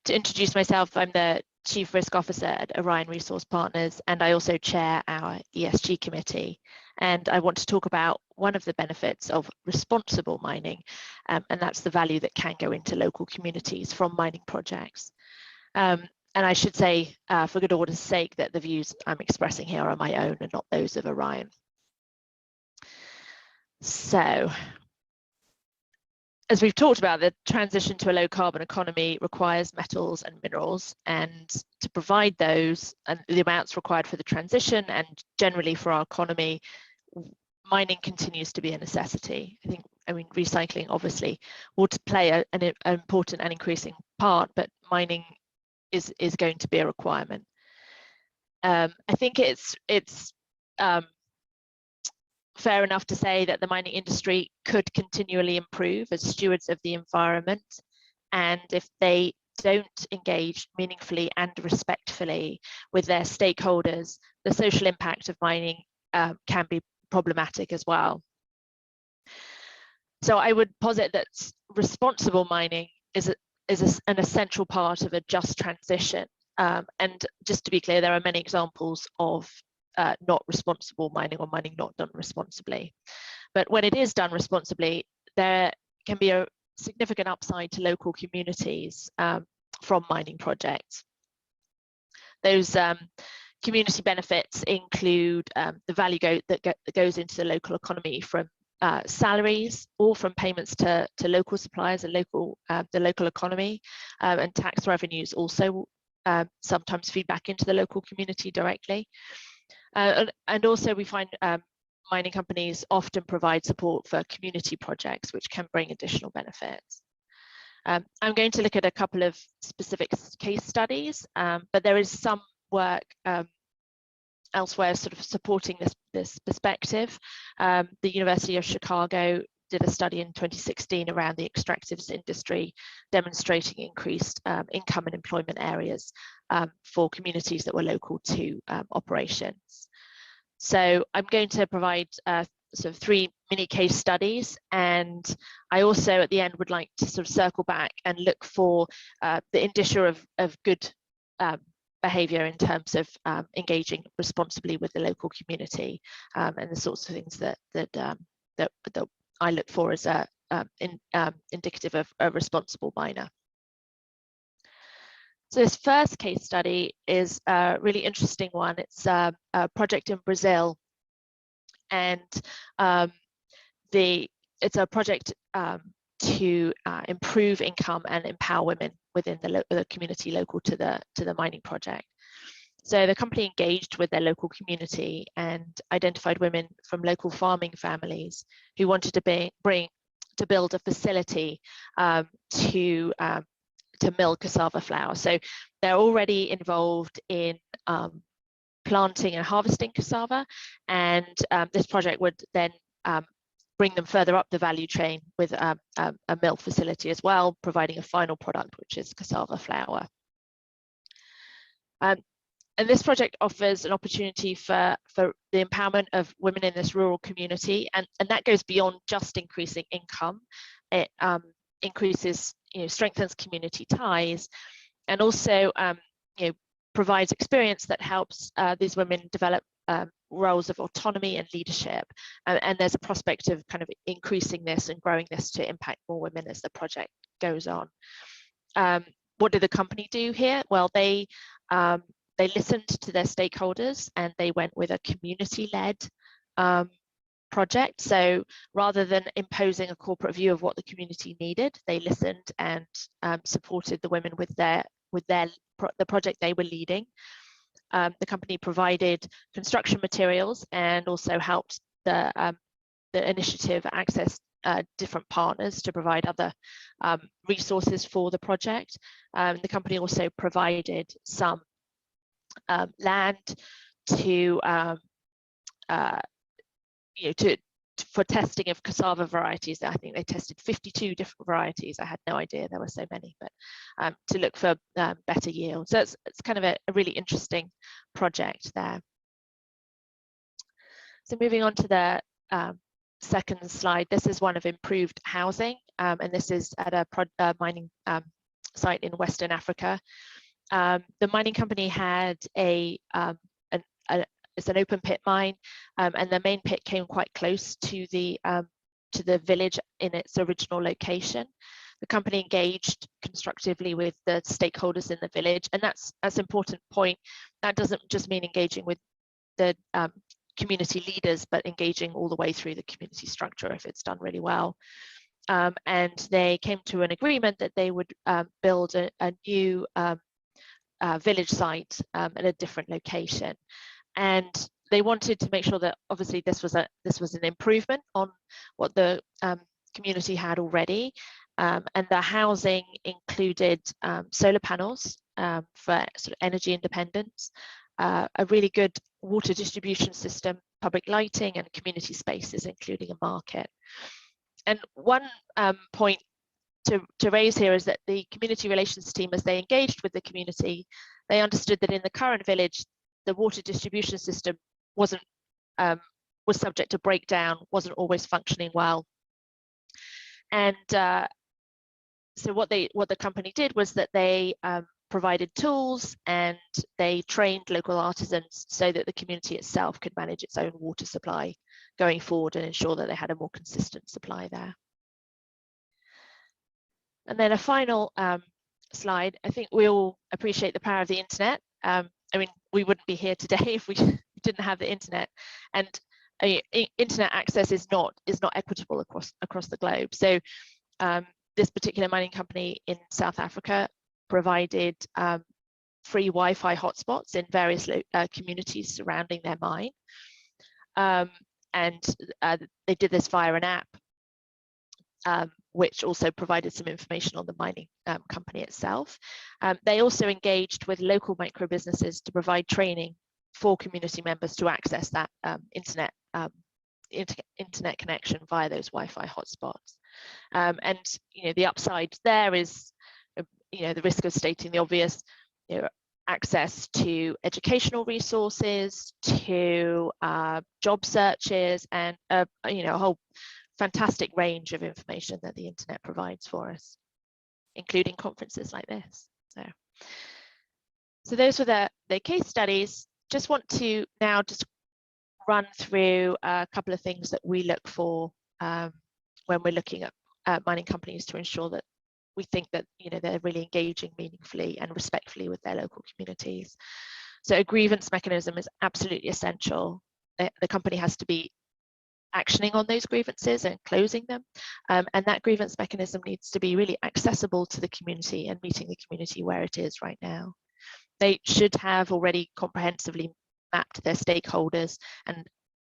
to introduce myself, I'm the Chief Risk Officer at Orion Resource Partners, and I also chair our ESG committee. And I want to talk about one of the benefits of responsible mining, and that's the value that can go into local communities from mining projects. And I should say, for good order's sake, that the views I'm expressing here are my own and not those of Orion. So, as we've talked about, the transition to a low carbon economy requires metals and minerals, and to provide those and the amounts required for the transition and generally for our economy, mining continues to be a necessity. I mean, recycling obviously will play an important and increasing part, but mining is going to be a requirement. I think it's fair enough to say that the mining industry could continually improve as stewards of the environment, and if they don't engage meaningfully and respectfully with their stakeholders, the social impact of mining can be problematic as well. So I would posit that responsible mining is an essential part of a just transition. And just to be clear, there are many examples of not responsible mining or mining not done responsibly. But when it is done responsibly, there can be a significant upside to local communities from mining projects. Those community benefits include the value that goes into the local economy from salaries or from payments to local suppliers and the local economy, and tax revenues also sometimes feed back into the local community directly. And also we find mining companies often provide support for community projects, which can bring additional benefits. I'm going to look at a couple of specific case studies, but there is some work elsewhere sort of supporting this perspective. The University of Chicago did a study in 2016 around the extractives industry, demonstrating increased income and employment areas for communities that were local to operations. So I'm going to provide sort of 3 mini case studies, and I also at the end would like to sort of circle back and look for the indicia of good behaviour in terms of engaging responsibly with the local community, and the sorts of things that I look for as indicative of a responsible miner. So this first case study is a really interesting one. It's a project in Brazil, and it's a project to improve income and empower women within the community local to the mining project. So the company engaged with their local community and identified women from local farming families who wanted to build a facility to mill cassava flour. So they're already involved in planting and harvesting cassava, and this project would then bring them further up the value chain with a mill facility as well, providing a final product, which is cassava flour. And this project offers an opportunity for the empowerment of women in this rural community, and that goes beyond just increasing income. It increases, strengthens community ties, and also provides experience that helps these women develop roles of autonomy and leadership. And there's a prospect of kind of increasing this and growing this to impact more women as the project goes on. What did the company do here? Well, they listened to their stakeholders and they went with a community-led project. So rather than imposing a corporate view of what the community needed, they listened and supported the women with the project they were leading. The company provided construction materials and also helped the initiative access different partners to provide other resources for the project. The company also provided some land for testing of cassava varieties. I think they tested 52 different varieties. I had no idea there were so many, but to look for better yield. So it's kind of a really interesting project there. So moving on to the second slide, this is one of improved housing, and this is at a mining site in Western Africa. The mining company had it's an open pit mine, and the main pit came quite close to the village in its original location. The company engaged constructively with the stakeholders in the village, and that's an important point. That doesn't just mean engaging with the community leaders, but engaging all the way through the community structure if it's done really well. And they came to an agreement that they would build a new village site at a different location. And they wanted to make sure that obviously this was an improvement on what the community had already. And the housing included solar panels for sort of energy independence, a really good water distribution system, public lighting, and community spaces, including a market. And one point to raise here is that the community relations team, as they engaged with the community, they understood that in the current village, the water distribution system was subject to breakdown, wasn't always functioning well. And so what the company did was that they provided tools and they trained local artisans so that the community itself could manage its own water supply going forward and ensure that they had a more consistent supply there. And then a final slide. I think we all appreciate the power of the internet. I mean, we wouldn't be here today if we didn't have the internet. And internet access is not equitable across the globe. So this particular mining company in South Africa provided free Wi-Fi hotspots in various communities surrounding their mine. And they did this via an app, which also provided some information on the mining company itself. They also engaged with local micro businesses to provide training for community members to access that internet connection via those Wi-Fi hotspots. And the upside there is the risk of stating the obvious, access to educational resources, to job searches, and a whole fantastic range of information that the internet provides for us, including conferences like this. So those were the case studies. Just want to now just run through a couple of things that we look for when we're looking at mining companies to ensure that we think that they're really engaging meaningfully and respectfully with their local communities. So a grievance mechanism is absolutely essential. The company has to be actioning on those grievances and closing them, and that grievance mechanism needs to be really accessible to the community and meeting the community where it is right now. They should have already comprehensively mapped their stakeholders and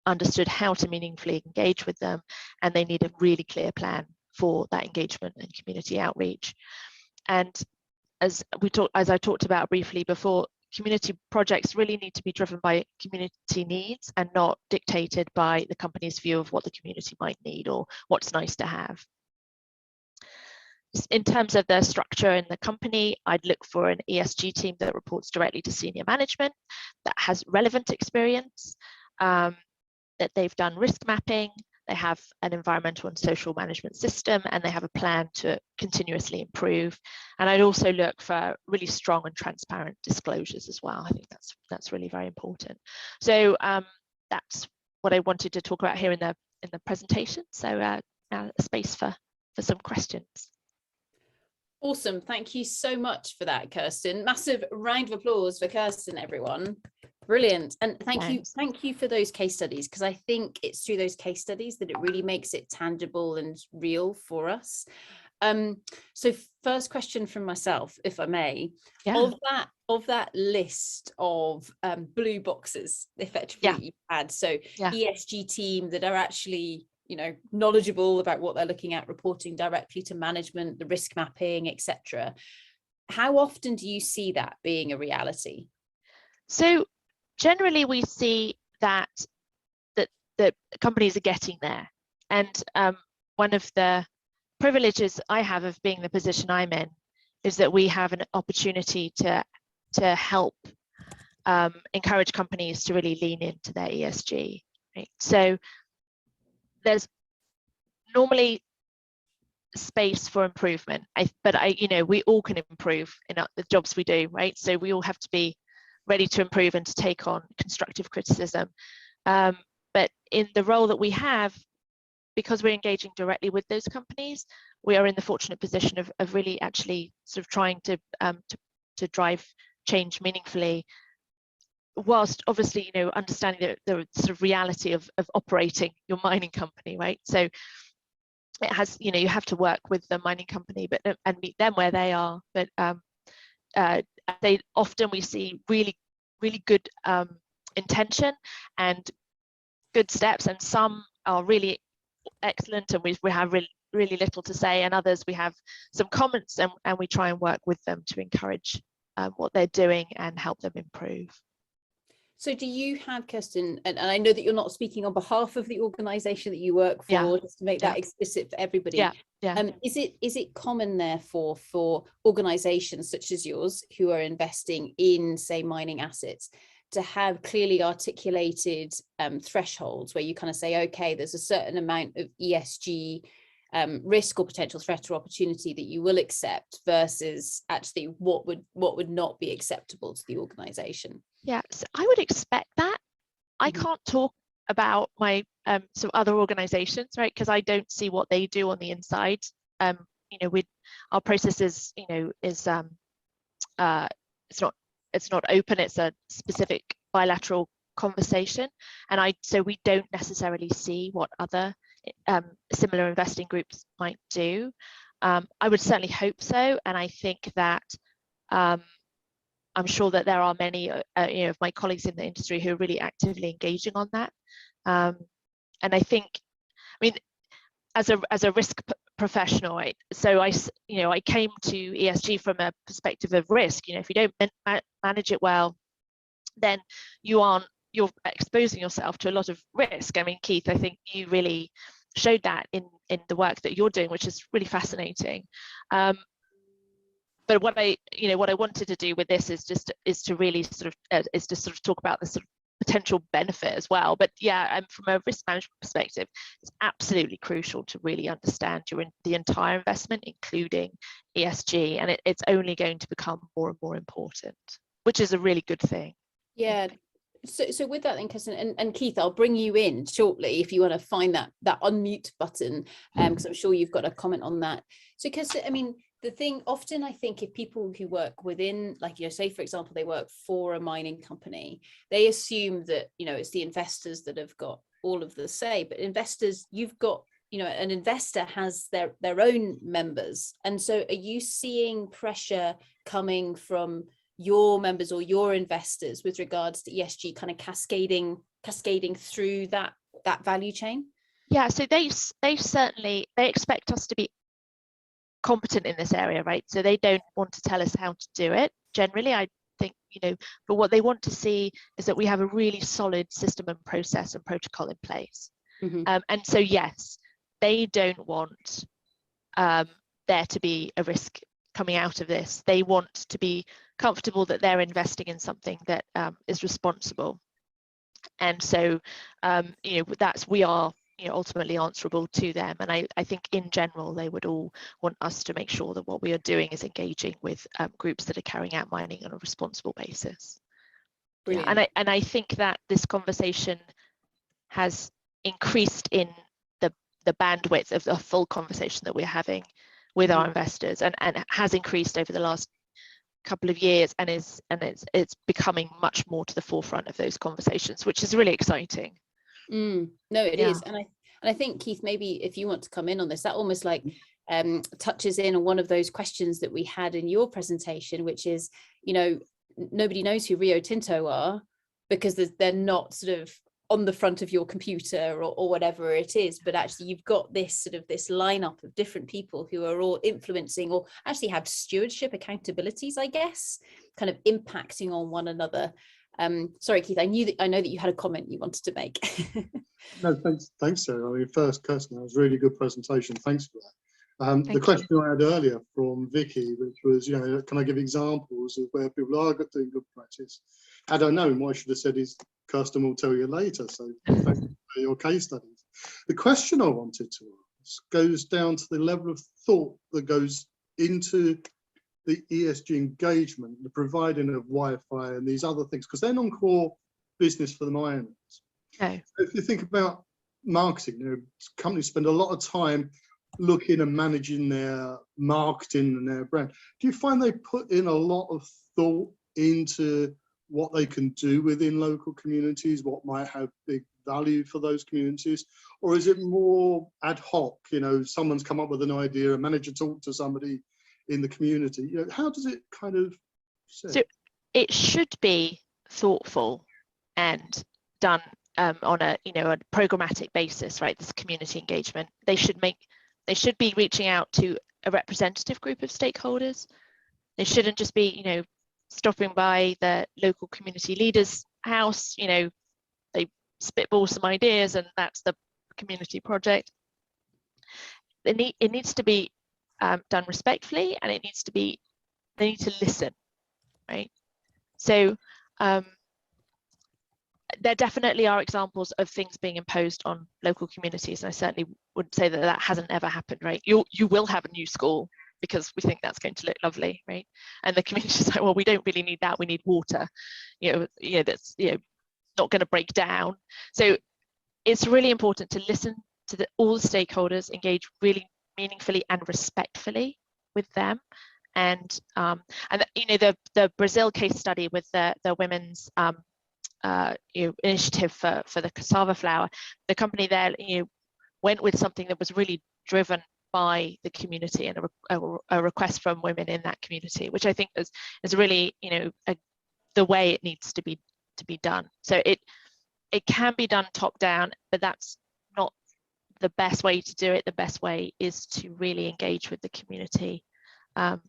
understood how to meaningfully engage with them, and they need a really clear plan for that engagement and community outreach. And as I talked about briefly before, community projects really need to be driven by community needs and not dictated by the company's view of what the community might need or what's nice to have. In terms of the structure in the company, I'd look for an ESG team that reports directly to senior management, that has relevant experience, that they've done risk mapping, they have an environmental and social management system, and they have a plan to continuously improve. And I'd also look for really strong and transparent disclosures as well. I think that's really very important. So that's what I wanted to talk about here in the presentation. So now a space for some questions. Awesome. Thank you so much for that, Kirsten. Massive round of applause for Kirsten, everyone. Brilliant. And thank you for those case studies, because I think it's through those case studies that it really makes it tangible and real for us. So first question from myself, if I may, of that list of blue boxes effectively you had, so ESG team that are actually knowledgeable about what they're looking at, reporting directly to management, the risk mapping, etc. How often do you see that being a reality? So generally we see that the companies are getting there, and one of the privileges I have of being the position I'm in is that we have an opportunity to help encourage companies to really lean into their ESG. Right? So there's normally space for improvement. But we all can improve in the jobs we do, right? So we all have to be ready to improve and to take on constructive criticism. But in the role that we have, because we're engaging directly with those companies, we are in the fortunate position of really actually sort of trying to drive change meaningfully, whilst obviously understanding the sort of reality of operating your mining company, right? So it has, you have to work with the mining company and meet them where they are, but they often, we see really good intention and good steps, and some are really excellent and we have really little to say, and others we have some comments and we try and work with them to encourage what they're doing and help them improve. So do you have, Kirsten, and I know that you're not speaking on behalf of the organisation that you work for, just to make that explicit for everybody. Is it common, therefore, for organisations such as yours who are investing in, say, mining assets, to have clearly articulated thresholds where you kind of say, okay, there's a certain amount of ESG risk or potential threat or opportunity that you will accept versus actually what would not be acceptable to the organisation? Yeah, so I would expect that. I can't talk about my sort of other organisations, right? Because I don't see what they do on the inside. Our process is, it's not open. It's a specific bilateral conversation, and so we don't necessarily see what other similar investing groups might do. I would certainly hope so, and I think that I'm sure that there are many of my colleagues in the industry who are really actively engaging on that. And I think, as a risk professional, right? So I came to ESG from a perspective of risk. If you don't manage it well, then you're exposing yourself to a lot of risk. Keith, I think you really showed that in the work that you're doing, which is really fascinating. But what I wanted to do with this is to really sort of talk about the sort of potential benefit as well. But from a risk management perspective, it's absolutely crucial to really understand the entire investment, including ESG, and it's only going to become more and more important, which is a really good thing. Yeah. So with that then, Kirsten, and Keith, I'll bring you in shortly if you want to find that unmute button, because I'm sure you've got a comment on that. So Kirsten, the thing often, I think, if people who work within, like, say, for example, they work for a mining company, they assume that, it's the investors that have got all of the say. But investors, you've got, an investor has their own members. And so are you seeing pressure coming from your members or your investors with regards to ESG kind of cascading through that value chain? Yeah, so they expect us to be competent in this area, right? So they don't want to tell us how to do it. Generally, I think, but what they want to see is that we have a really solid system and process and protocol in place. And so, yes, they don't want there to be a risk coming out of this. They want to be comfortable that they're investing in something that is responsible. And so, we are ultimately answerable to them. And I think in general, they would all want us to make sure that what we are doing is engaging with groups that are carrying out mining on a responsible basis. Brilliant. Yeah, and I think that this conversation has increased in the bandwidth of the full conversation that we're having with our investors, and has increased over the last couple of years, and it's becoming much more to the forefront of those conversations, which is really exciting. No, it is. And I think, Keith, maybe if you want to come in on this, that almost like touches in on one of those questions that we had in your presentation, which is, nobody knows who Rio Tinto are because they're not sort of on the front of your computer or whatever it is, but actually you've got this lineup of different people who are all influencing or actually have stewardship accountabilities, I guess, kind of impacting on one another. Sorry, Keith, I know that you had a comment you wanted to make. No, thanks, Sarah. First, Kirsten, that was a really good presentation. Thanks for that. The question I had earlier from Vicky, which was, can I give examples of where people are doing good practice? Had I known, what I should have said is, Kirsten will tell you later. So thank you for your case studies. The question I wanted to goes down to the level of thought that goes into the ESG engagement, the providing of Wi-Fi and these other things, because they're non-core business for the miners. Okay. So if you think about marketing, you know, companies spend a lot of time looking and managing their marketing and their brand. Do you find they put in a lot of thought into what they can do within local communities, what might have big value for those communities? Or is it more ad hoc? You know, someone's come up with an idea, a manager talked to somebody in the community. You know, how does it kind of sit? So it should be thoughtful and done on a, you know, a programmatic basis, right? This community engagement. They should be reaching out to a representative group of stakeholders. They shouldn't just be, you know, stopping by the local community leaders' house, you know, they spitball some ideas and that's the community project. It needs to be done respectfully, and they need to listen, right? So there definitely are examples of things being imposed on local communities, and I certainly would say that that hasn't ever happened, right? You will have a new school because we think that's going to look lovely, right? And the community's like, well, we don't really need that. We need water, you know, that's, you know, not going to break down. So it's really important to listen to all the stakeholders, engage really meaningfully and respectfully with them. And you know, the Brazil case study with the women's you know, initiative for the cassava flour, the company there, you know, went with something that was really driven by the community and a request from women in that community, which I think is really, you know, the way it needs to be done. So it can be done top down, but that's not the best way to do it. The best way is to really engage with the community, you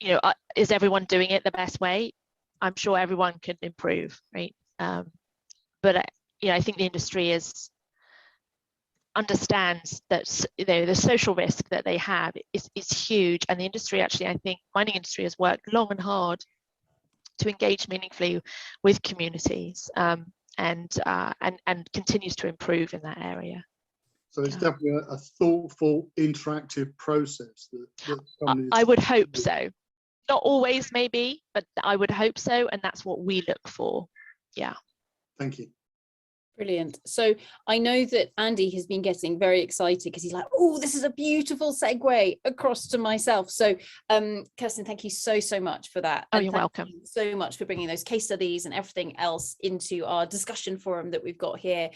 know, is everyone doing it the best way? I'm sure everyone can improve, right? But you know, I think the industry understands that, you know, the social risk that they have is huge, and the industry actually, I think, mining industry has worked long and hard to engage meaningfully with communities, and continues to improve in that area. So it's definitely a thoughtful, interactive process that I would hope so. Not always, maybe, but I would hope so, and that's what we look for. Yeah. Thank you. Brilliant. So I know that Andy has been getting very excited because he's like, oh, this is a beautiful segue across to myself. So Kirsten, thank you so much for that. Oh, and you're welcome. you so much for bringing those case studies and everything else into our discussion forum that we've got here.